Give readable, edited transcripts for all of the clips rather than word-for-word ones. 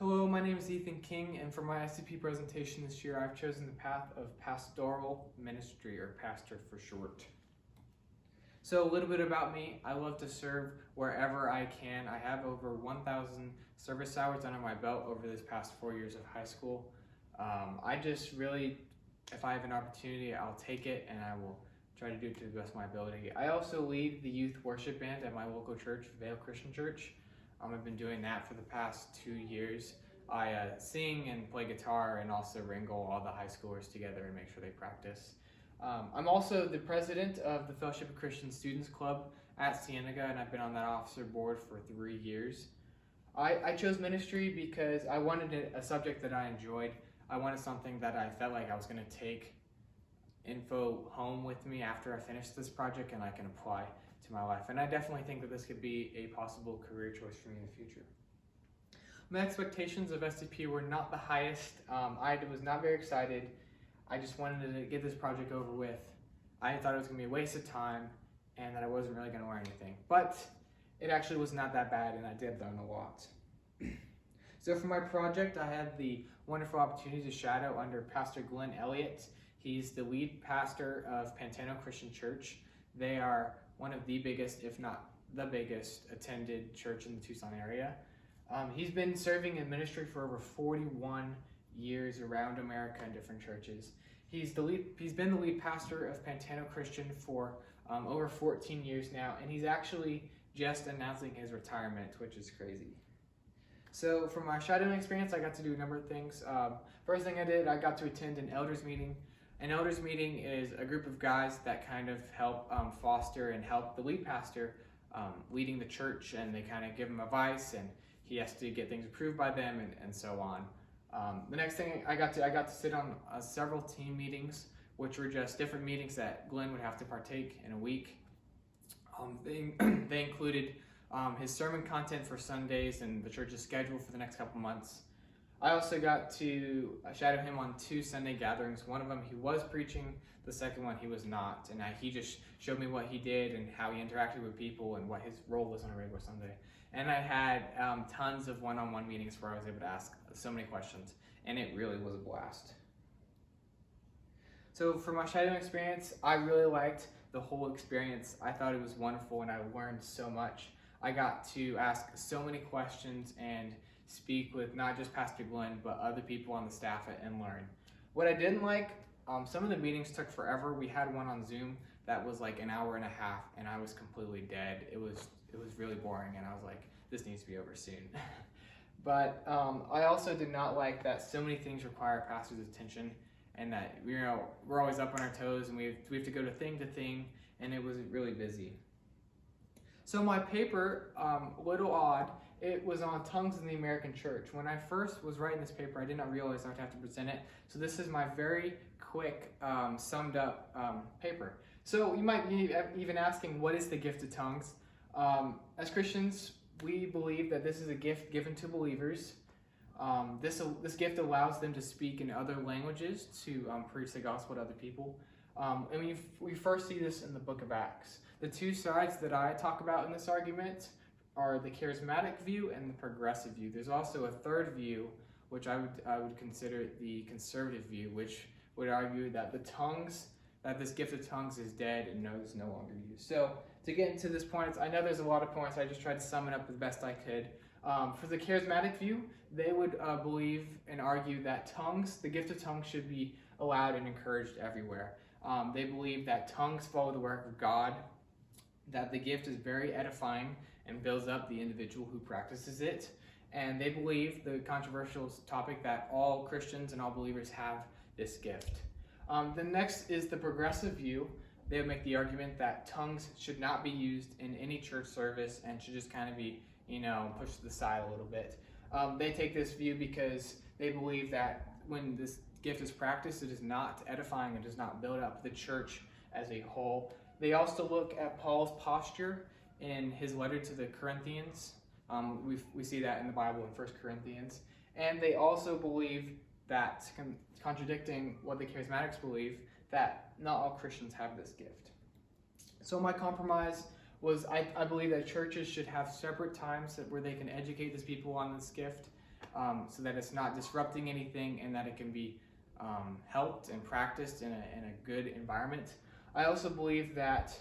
Hello, my name is Ethan King, and for my SEP presentation this year, I've chosen the path of pastoral ministry, or pastor for short. So a little bit about me. I love to serve wherever I can. I have over 1,000 service hours under my belt over this past 4 years of high school. I just really, if I have an opportunity, I'll take it and I will try to do it to the best of my ability. I also lead the youth worship band at my local church, Vale Christian Church. I've been doing that for the past 2 years. I sing and play guitar and also wrangle all the high schoolers together and make sure they practice. I'm also the president of the Fellowship of Christian Students Club at Cienega, and I've been on that officer board for 3 years. I chose ministry because I wanted a subject that I enjoyed. I wanted something that I felt like I was going to take info home with me after I finished this project and I can apply to my life. And I definitely think that this could be a possible career choice for me in the future. My expectations of SEP were not the highest. I was not very excited. I just wanted to get this project over with. I thought it was going to be a waste of time and that I wasn't really going to learn anything. But it actually was not that bad, and I did learn a lot. So for my project, I had the wonderful opportunity to shadow under Pastor Glenn Elliott. He's the lead pastor of Pantano Christian Church. They are one of the biggest, if not the biggest, attended church in the Tucson area. He's been serving in ministry for over 41 years around America in different churches. He's been the lead pastor of Pantano Christian for over 14 years now, and he's actually just announcing his retirement, which is crazy. So for my shadowing experience, I got to do a number of things. First thing I did, I got to attend an elders meeting. An elders meeting is a group of guys that kind of help foster and help the lead pastor leading the church, and they kind of give him advice, and he has to get things approved by them, and so on. The next thing I got to sit on several team meetings, which were just different meetings that Glenn would have to partake in a week. They included his sermon content for Sundays and the church's schedule for the next couple months. I also got to shadow him on 2 Sunday gatherings. One of them he was preaching, the second one he was not, and he just showed me what he did and how he interacted with people and what his role was on a regular Sunday. And I had tons of one-on-one meetings where I was able to ask so many questions, and it really was a blast. So for my shadowing experience, I really liked the whole experience. I thought it was wonderful, and I learned so much. I got to ask so many questions and speak with not just Pastor Glenn, but other people on the staff and learn. What I didn't like, some of the meetings took forever. We had one on Zoom that was like an hour and a half, and I was completely dead. It was really boring, and I was like, this needs to be over soon. But I also did not like that so many things require a pastor's attention, and that we're always up on our toes, and we have to go to thing, and it was really busy. So my paper, a little odd, it was on tongues in the American church. When I first was writing this paper, I did not realize I would have to present it. So this is my very quick, summed up paper. So you might be even asking, what is the gift of tongues? As Christians, we believe that this is a gift given to believers. This gift allows them to speak in other languages to preach the gospel to other people. And we first see this in the book of Acts. The 2 sides that I talk about in this argument are the charismatic view and the progressive view. There's also a third view, which I would consider the conservative view, which would argue that this gift of tongues is dead and is no longer used. So to get into this point, I know there's a lot of points. I just tried to sum it up as best I could. For the charismatic view, they would believe and argue that the gift of tongues should be allowed and encouraged everywhere. They believe that tongues follow the work of God, that the gift is very edifying and builds up the individual who practices it. And they believe, the controversial topic, that all Christians and all believers have this gift. The next is the progressive view. They would make the argument that tongues should not be used in any church service and should just kind of be, pushed to the side a little bit. They take this view because they believe that when this gift is practiced, it is not edifying and does not build up the church as a whole. They also look at Paul's posture in his letter to the Corinthians. We see that in the Bible in 1 Corinthians. And they also believe that, contradicting what the charismatics believe, that not all Christians have this gift. So my compromise was I believe that churches should have separate times where they can educate these people on this gift, so that it's not disrupting anything and that it can be helped and practiced in a good environment. I also believe that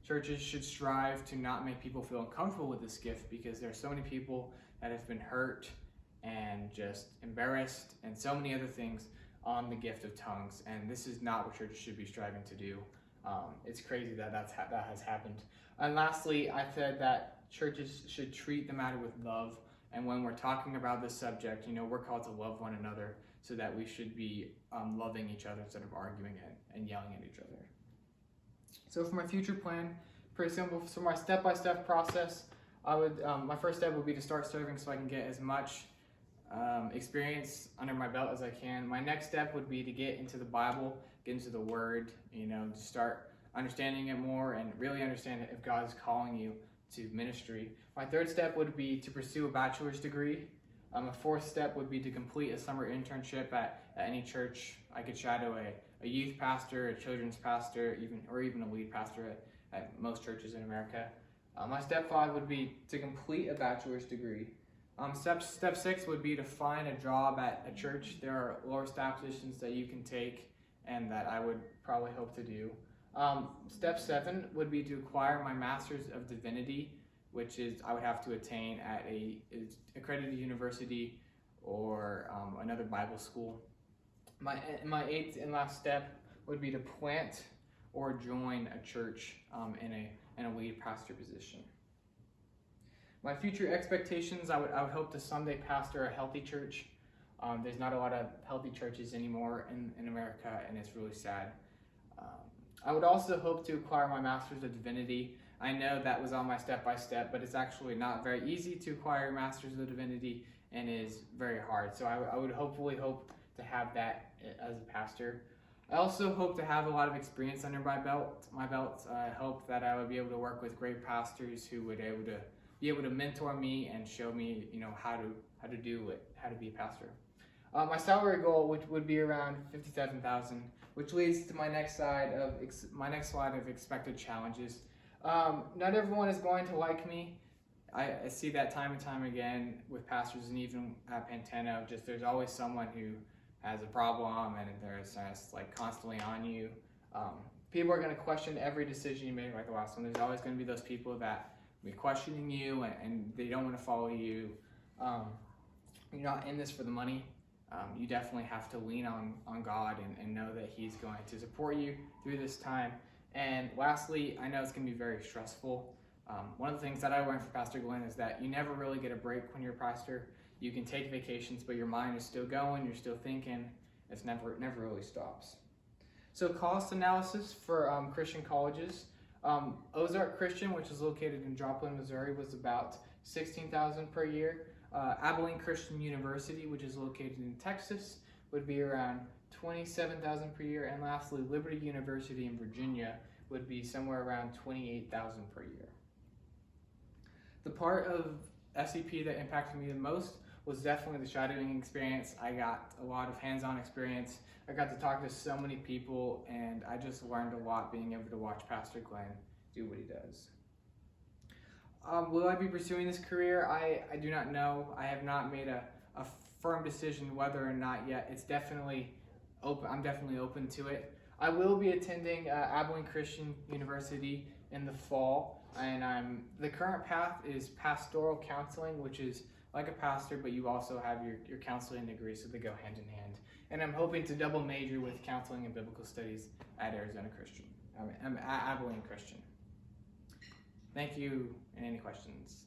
churches should strive to not make people feel uncomfortable with this gift, because there are so many people that have been hurt and just embarrassed and so many other things on the gift of tongues, and this is not what churches should be striving to do. It's crazy that that has happened. And lastly, I said that churches should treat the matter with love, and when we're talking about this subject, we're called to love one another, so that we should be loving each other instead of arguing and yelling at each other. So for my future plan, pretty simple. So my step-by-step process, my first step would be to start serving so I can get as much experience under my belt as I can. My next step would be to get into the Bible, get into the Word, to start understanding it more and really understand if God is calling you to ministry. My third step would be to pursue a bachelor's degree. A fourth step would be to complete a summer internship at any church. I could shadow a youth pastor, a children's pastor, even a lead pastor at most churches in America. My step 5 would be to complete a bachelor's degree. Step 6 would be to find a job at a church. There are lower staff positions that you can take and that I would probably hope to do. Step 7 would be to acquire my Master's of Divinity, which is I would have to attain at a accredited university or another Bible school. My 8th and last step would be to plant or join a church in a lead pastor position. My future expectations, I would hope to someday pastor a healthy church. There's not a lot of healthy churches anymore in America, and it's really sad. I would also hope to acquire my Master's of Divinity. I know that was on my step-by-step, but it's actually not very easy to acquire a Master's of Divinity and is very hard. So I would hopefully hope to have that as a pastor. I also hope to have a lot of experience under my belt. I hope that I would be able to work with great pastors who would be able to mentor me and show me, how to do it, how to be a pastor. My salary goal, which would be around $57,000, which leads to my next slide of expected challenges. Not everyone is going to like me. I see that time and time again with pastors, and even at Pantano. There's always someone who has a problem, and they're just constantly on you. People are going to question every decision you make, like the last one. There's always going to be those people that will be questioning you, and they don't want to follow you. You're not in this for the money. You definitely have to lean on God and know that He's going to support you through this time. And lastly, I know it's going to be very stressful. One of the things that I learned from Pastor Glenn is that you never really get a break when you're a pastor. You can take vacations, but your mind is still going, you're still thinking. It never really stops. So cost analysis for Christian colleges. Ozark Christian, which is located in Joplin, Missouri, was about $16,000 per year. Abilene Christian University, which is located in Texas, would be around $27,000 per year. And lastly, Liberty University in Virginia would be somewhere around $28,000 per year. The part of SEP that impacted me the most was definitely the shadowing experience. I got a lot of hands-on experience. I got to talk to so many people, and I just learned a lot being able to watch Pastor Glenn do what he does. Will I be pursuing this career? I do not know. I have not made a firm decision whether or not yet. It's definitely open. I'm definitely open to it. I will be attending Abilene Christian University in the fall, and the current path is pastoral counseling, which is like a pastor, but you also have your counseling degree, so they go hand in hand. And I'm hoping to double major with counseling and biblical studies at Abilene Christian. Thank you, and any questions?